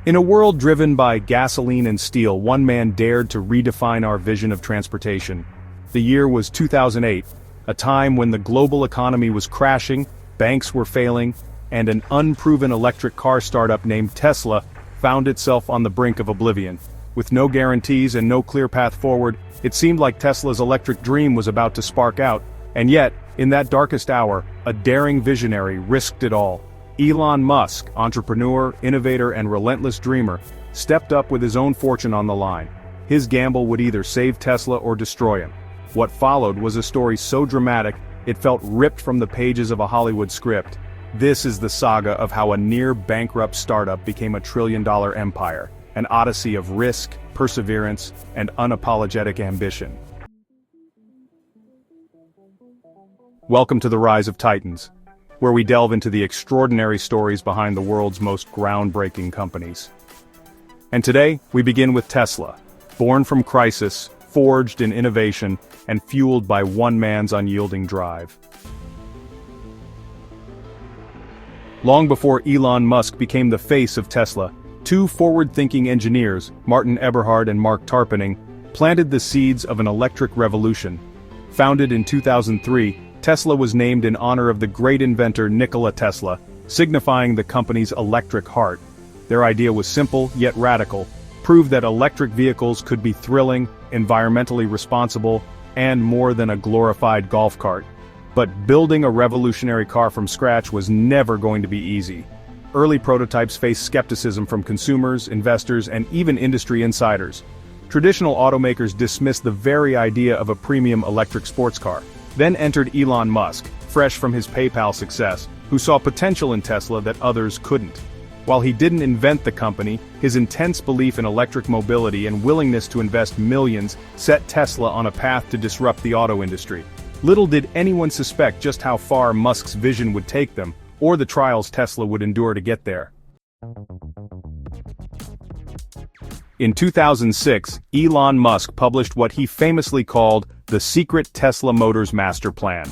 In a world driven by gasoline and steel, one man dared to redefine our vision of transportation. The year was 2008, a time when the global economy was crashing, banks were failing, and an unproven electric car startup named Tesla found itself on the brink of oblivion. With no guarantees and no clear path forward, it seemed like Tesla's electric dream was about to spark out. And yet, in that darkest hour, a daring visionary risked it all. Elon Musk, entrepreneur, innovator, and relentless dreamer, stepped up with his own fortune on the line. His gamble would either save Tesla or destroy him. What followed was a story so dramatic, it felt ripped from the pages of a Hollywood script. This is the saga of how a near-bankrupt startup became a trillion-dollar empire, an odyssey of risk, perseverance, and unapologetic ambition. Welcome to the Rise of Titans, where we delve into the extraordinary stories behind the world's most groundbreaking companies. And today, we begin with Tesla, born from crisis, forged in innovation, and fueled by one man's unyielding drive. Long before Elon Musk became the face of Tesla, two forward-thinking engineers, Martin Eberhard and Mark Tarpenning, planted the seeds of an electric revolution. Founded in 2003, Tesla was named in honor of the great inventor Nikola Tesla, signifying the company's electric heart. Their idea was simple yet radical: prove that electric vehicles could be thrilling, environmentally responsible, and more than a glorified golf cart. But building a revolutionary car from scratch was never going to be easy. Early prototypes faced skepticism from consumers, investors, and even industry insiders. Traditional automakers dismissed the very idea of a premium electric sports car. Then entered Elon Musk, fresh from his PayPal success, who saw potential in Tesla that others couldn't. While he didn't invent the company, his intense belief in electric mobility and willingness to invest millions set Tesla on a path to disrupt the auto industry. Little did anyone suspect just how far Musk's vision would take them, or the trials Tesla would endure to get there. In 2006, Elon Musk published what he famously called the secret Tesla Motors master plan.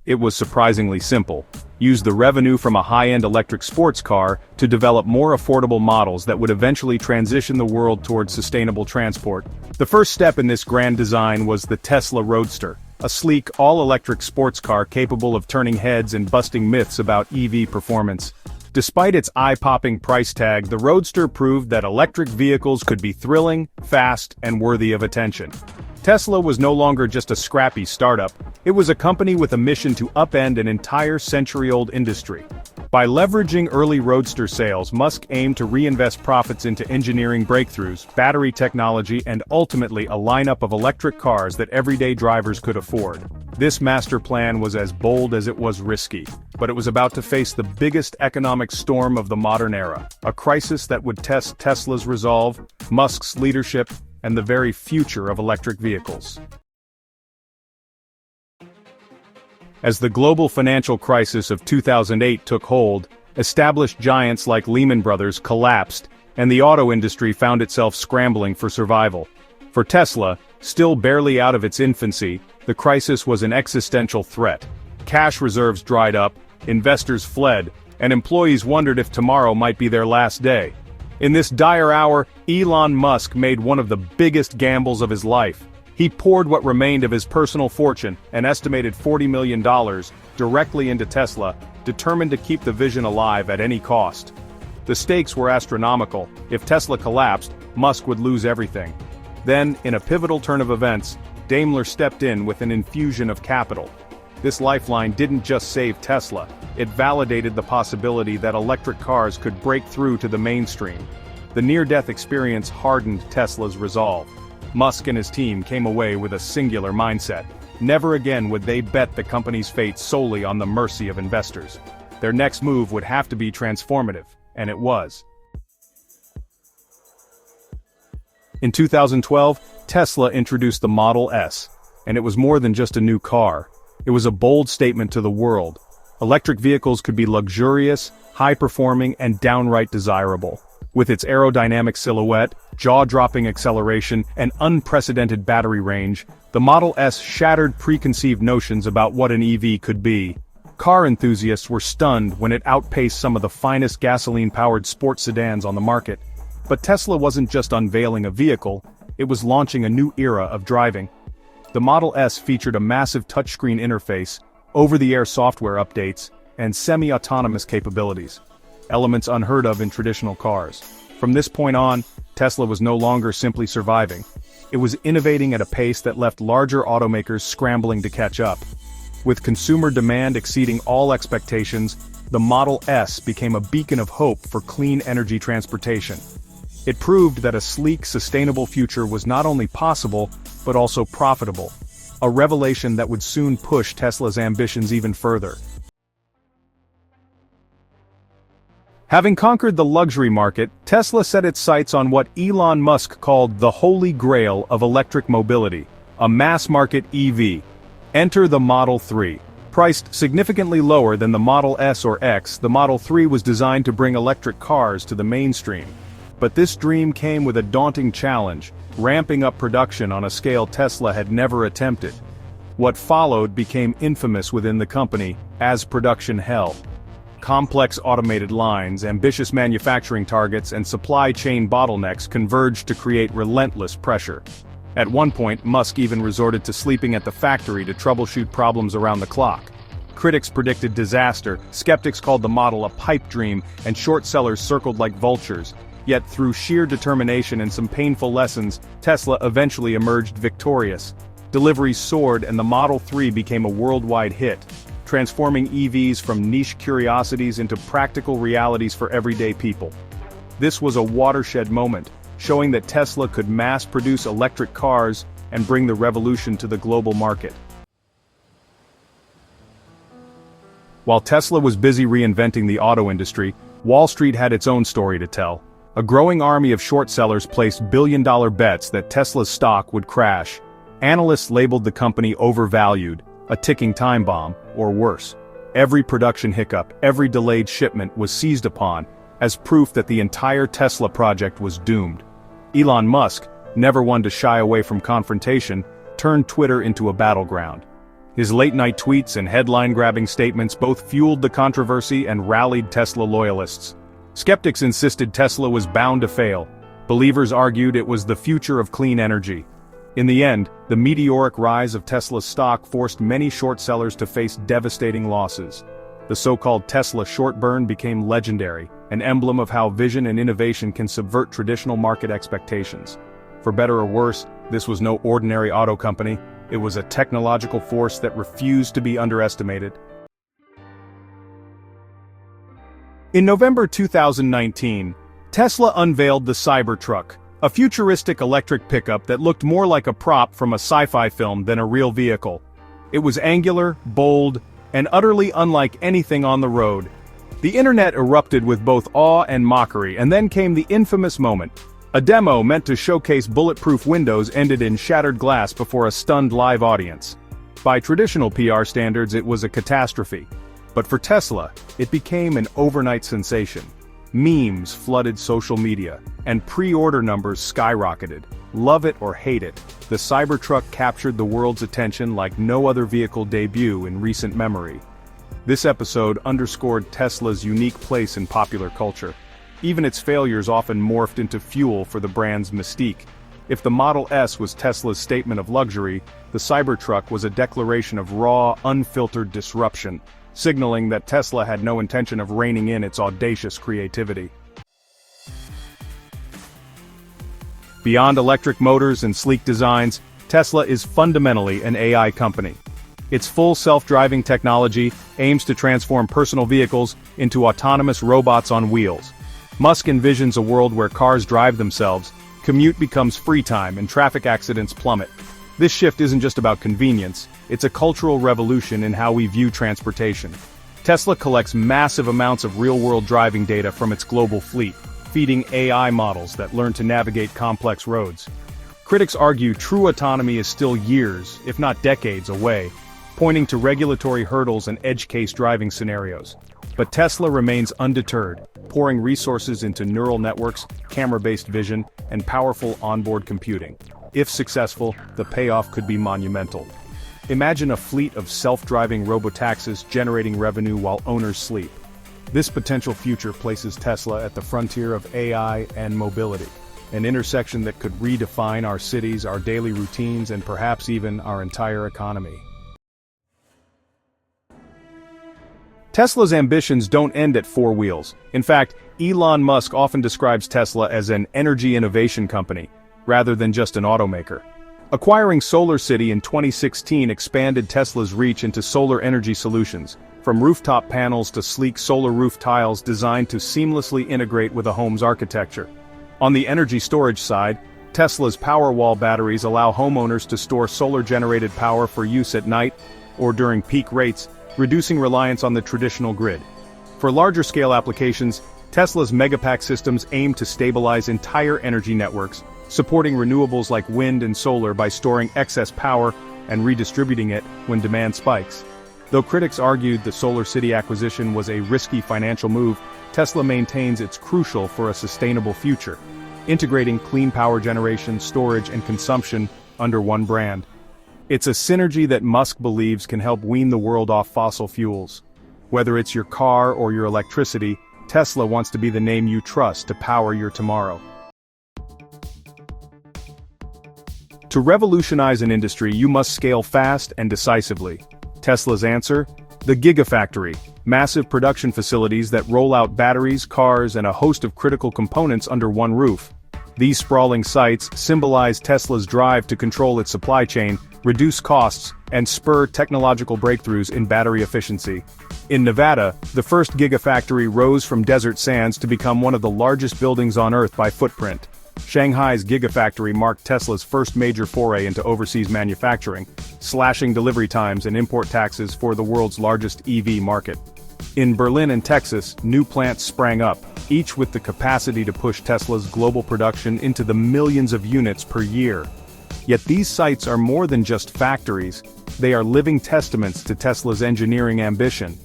It was surprisingly simple: use the revenue from a high-end electric sports car to develop more affordable models that would eventually transition the world towards sustainable transport. The first step in this grand design was the Tesla Roadster, a sleek, all-electric sports car capable of turning heads and busting myths about EV performance. Despite its eye-popping price tag, the Roadster proved that electric vehicles could be thrilling, fast, and worthy of attention. Tesla was no longer just a scrappy startup, it was a company with a mission to upend an entire century-old industry. By leveraging early Roadster sales, Musk aimed to reinvest profits into engineering breakthroughs, battery technology, and ultimately a lineup of electric cars that everyday drivers could afford. This master plan was as bold as it was risky, but it was about to face the biggest economic storm of the modern era, a crisis that would test Tesla's resolve, Musk's leadership, and the very future of electric vehicles. As the global financial crisis of 2008 took hold, established giants like Lehman Brothers collapsed, and the auto industry found itself scrambling for survival. For Tesla, still barely out of its infancy, the crisis was an existential threat. Cash reserves dried up, investors fled, and employees wondered if tomorrow might be their last day. In this dire hour, Elon Musk made one of the biggest gambles of his life. He poured what remained of his personal fortune, an estimated $40 million, directly into Tesla, determined to keep the vision alive at any cost. The stakes were astronomical. If Tesla collapsed, Musk would lose everything. Then, in a pivotal turn of events, Daimler stepped in with an infusion of capital. This lifeline didn't just save Tesla, it validated the possibility that electric cars could break through to the mainstream. The near-death experience hardened Tesla's resolve. Musk and his team came away with a singular mindset. Never again would they bet the company's fate solely on the mercy of investors. Their next move would have to be transformative, and it was. In 2012, Tesla introduced the Model S, and it was more than just a new car. It was a bold statement to the world. Electric vehicles could be luxurious, high-performing, and downright desirable. With its aerodynamic silhouette, jaw-dropping acceleration, and unprecedented battery range, the Model S shattered preconceived notions about what an EV could be. Car enthusiasts were stunned when it outpaced some of the finest gasoline-powered sports sedans on the market. But Tesla wasn't just unveiling a vehicle, it was launching a new era of driving. The Model S featured a massive touchscreen interface, over-the-air software updates, and semi-autonomous capabilities. Elements unheard of in traditional cars. From this point on, Tesla was no longer simply surviving. It was innovating at a pace that left larger automakers scrambling to catch up. With consumer demand exceeding all expectations, the Model S became a beacon of hope for clean energy transportation. It proved that a sleek, sustainable future was not only possible, but also profitable. A revelation that would soon push Tesla's ambitions even further. Having conquered the luxury market, Tesla set its sights on what Elon Musk called the holy grail of electric mobility, a mass-market EV. Enter the Model 3. Priced significantly lower than the Model S or X, the Model 3 was designed to bring electric cars to the mainstream. But this dream came with a daunting challenge, ramping up production on a scale Tesla had never attempted. What followed became infamous within the company as production hell. Complex automated lines, ambitious manufacturing targets, and supply chain bottlenecks converged to create relentless pressure. At one point, Musk even resorted to sleeping at the factory to troubleshoot problems around the clock. Critics predicted disaster, skeptics called the model a pipe dream, and short sellers circled like vultures. Yet through sheer determination and some painful lessons, Tesla eventually emerged victorious. Deliveries soared and the Model 3 became a worldwide hit, transforming EVs from niche curiosities into practical realities for everyday people. This was a watershed moment, showing that Tesla could mass-produce electric cars and bring the revolution to the global market. While Tesla was busy reinventing the auto industry, Wall Street had its own story to tell. A growing army of short sellers placed billion-dollar bets that Tesla's stock would crash. Analysts labeled the company overvalued, a ticking time bomb, or worse. Every production hiccup, every delayed shipment was seized upon as proof that the entire Tesla project was doomed. Elon Musk, never one to shy away from confrontation, turned Twitter into a battleground. His late-night tweets and headline-grabbing statements both fueled the controversy and rallied Tesla loyalists. Skeptics insisted Tesla was bound to fail. Believers argued it was the future of clean energy. In the end, the meteoric rise of Tesla's stock forced many short sellers to face devastating losses. The so-called Tesla short burn became legendary, an emblem of how vision and innovation can subvert traditional market expectations. For better or worse, this was no ordinary auto company. It was a technological force that refused to be underestimated. In November 2019, Tesla unveiled the Cybertruck, a futuristic electric pickup that looked more like a prop from a sci-fi film than a real vehicle. It was angular, bold, and utterly unlike anything on the road. The internet erupted with both awe and mockery, and then came the infamous moment. A demo meant to showcase bulletproof windows ended in shattered glass before a stunned live audience. By traditional PR standards, it was a catastrophe. But for Tesla, it became an overnight sensation. Memes flooded social media, and pre-order numbers skyrocketed. Love it or hate it, the Cybertruck captured the world's attention like no other vehicle debut in recent memory. This episode underscored Tesla's unique place in popular culture. Even its failures often morphed into fuel for the brand's mystique. If the Model S was Tesla's statement of luxury, the Cybertruck was a declaration of raw, unfiltered disruption, signaling that Tesla had no intention of reining in its audacious creativity. Beyond electric motors and sleek designs, Tesla is fundamentally an AI company. Its full self-driving technology aims to transform personal vehicles into autonomous robots on wheels. Musk envisions a world where cars drive themselves, commute becomes free time, and traffic accidents plummet. This shift isn't just about convenience, it's a cultural revolution in how we view transportation. Tesla collects massive amounts of real-world driving data from its global fleet, feeding AI models that learn to navigate complex roads. Critics argue true autonomy is still years, if not decades, away, pointing to regulatory hurdles and edge-case driving scenarios. But Tesla remains undeterred, pouring resources into neural networks, camera-based vision, and powerful onboard computing. If successful, the payoff could be monumental. Imagine a fleet of self-driving robotaxis generating revenue while owners sleep. This potential future places Tesla at the frontier of AI and mobility, an intersection that could redefine our cities, our daily routines, and perhaps even our entire economy. Tesla's ambitions don't end at four wheels. In fact, Elon Musk often describes Tesla as an energy innovation company, rather than just an automaker. Acquiring SolarCity in 2016 expanded Tesla's reach into solar energy solutions, from rooftop panels to sleek solar roof tiles designed to seamlessly integrate with a home's architecture. On the energy storage side, Tesla's Powerwall batteries allow homeowners to store solar-generated power for use at night or during peak rates, reducing reliance on the traditional grid. For larger-scale applications, Tesla's Megapack systems aim to stabilize entire energy networks, supporting renewables like wind and solar by storing excess power and redistributing it when demand spikes. Though critics argued the SolarCity acquisition was a risky financial move, Tesla maintains it's crucial for a sustainable future, integrating clean power generation, storage, and consumption under one brand. It's a synergy that Musk believes can help wean the world off fossil fuels. Whether it's your car or your electricity, Tesla wants to be the name you trust to power your tomorrow. To revolutionize an industry, you must scale fast and decisively. Tesla's answer? The Gigafactory, massive production facilities that roll out batteries, cars, and a host of critical components under one roof. These sprawling sites symbolize Tesla's drive to control its supply chain, reduce costs, and spur technological breakthroughs in battery efficiency. In Nevada, the first Gigafactory rose from desert sands to become one of the largest buildings on Earth by footprint. Shanghai's Gigafactory marked Tesla's first major foray into overseas manufacturing, slashing delivery times and import taxes for the world's largest EV market. In Berlin and Texas, new plants sprang up, each with the capacity to push Tesla's global production into the millions of units per year. Yet these sites are more than just factories, they are living testaments to Tesla's engineering ambition.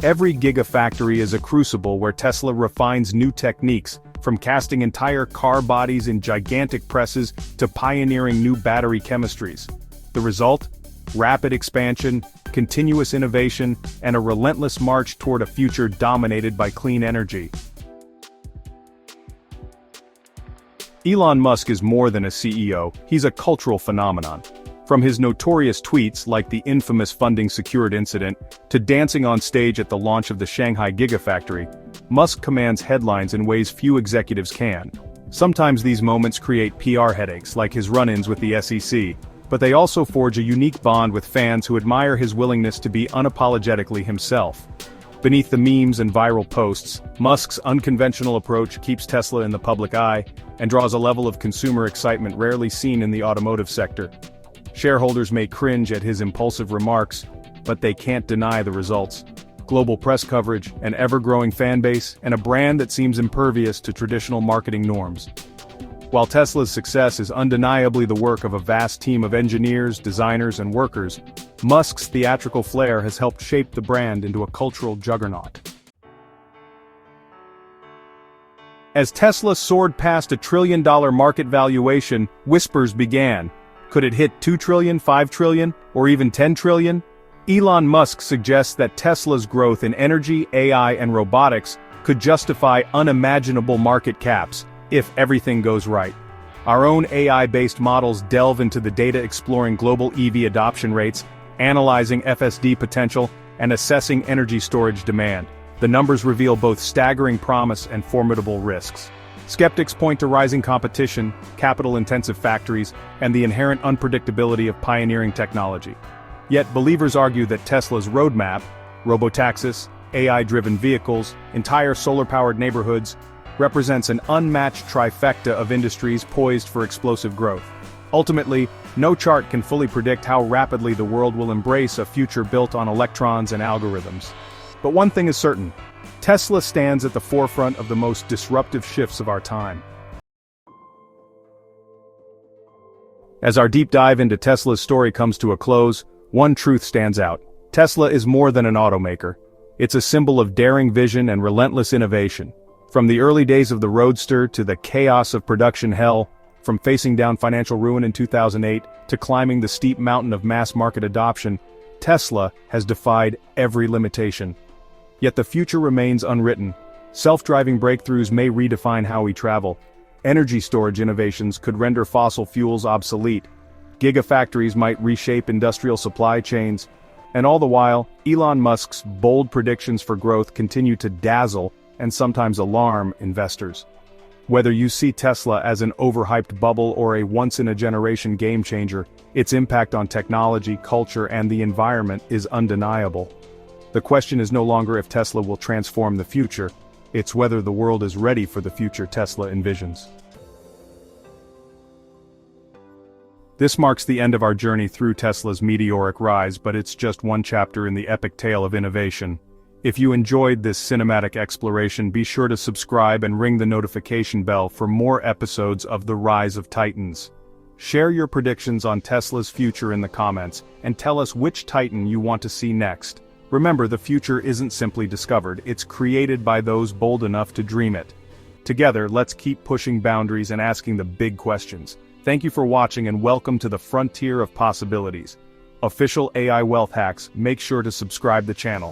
Every Gigafactory is a crucible where Tesla refines new techniques, from casting entire car bodies in gigantic presses to pioneering new battery chemistries. The result? Rapid expansion, continuous innovation, and a relentless march toward a future dominated by clean energy. Elon Musk is more than a CEO, he's a cultural phenomenon. From his notorious tweets like the infamous funding secured incident, to dancing on stage at the launch of the Shanghai Gigafactory, Musk commands headlines in ways few executives can. Sometimes these moments create PR headaches like his run-ins with the SEC, but they also forge a unique bond with fans who admire his willingness to be unapologetically himself. Beneath the memes and viral posts, Musk's unconventional approach keeps Tesla in the public eye and draws a level of consumer excitement rarely seen in the automotive sector. Shareholders may cringe at his impulsive remarks, but they can't deny the results. Global press coverage, an ever-growing fan base, and a brand that seems impervious to traditional marketing norms. While Tesla's success is undeniably the work of a vast team of engineers, designers, and workers, Musk's theatrical flair has helped shape the brand into a cultural juggernaut. As Tesla soared past $1 trillion market valuation, whispers began. Could it hit $2 trillion, $5 trillion, or even $10 trillion? Elon Musk suggests that Tesla's growth in energy, AI, and robotics could justify unimaginable market caps, if everything goes right. Our own AI-based models delve into the data exploring global EV adoption rates, analyzing FSD potential, and assessing energy storage demand. The numbers reveal both staggering promise and formidable risks. Skeptics point to rising competition, capital-intensive factories, and the inherent unpredictability of pioneering technology. Yet believers argue that Tesla's roadmap, robotaxis, AI-driven vehicles, entire solar-powered neighborhoods, represents an unmatched trifecta of industries poised for explosive growth. Ultimately, no chart can fully predict how rapidly the world will embrace a future built on electrons and algorithms. But one thing is certain, Tesla stands at the forefront of the most disruptive shifts of our time. As our deep dive into Tesla's story comes to a close, one truth stands out. Tesla is more than an automaker. It's a symbol of daring vision and relentless innovation. From the early days of the Roadster to the chaos of production hell, from facing down financial ruin in 2008 to climbing the steep mountain of mass market adoption, Tesla has defied every limitation. Yet the future remains unwritten. Self-driving breakthroughs may redefine how we travel. Energy storage innovations could render fossil fuels obsolete. Gigafactories might reshape industrial supply chains. And all the while, Elon Musk's bold predictions for growth continue to dazzle and sometimes alarm investors. Whether you see Tesla as an overhyped bubble or a once-in-a-generation game-changer, its impact on technology, culture, and the environment is undeniable. The question is no longer if Tesla will transform the future, it's whether the world is ready for the future Tesla envisions. This marks the end of our journey through Tesla's meteoric rise, but it's just one chapter in the epic tale of innovation. If you enjoyed this cinematic exploration, be sure to subscribe and ring the notification bell for more episodes of The Rise of Titans. Share your predictions on Tesla's future in the comments, and tell us which Titan you want to see next. Remember, the future isn't simply discovered, it's created by those bold enough to dream it. Together, let's keep pushing boundaries and asking the big questions. Thank you for watching and welcome to the frontier of possibilities. Official AI Wealth Hacks, make sure to subscribe the channel.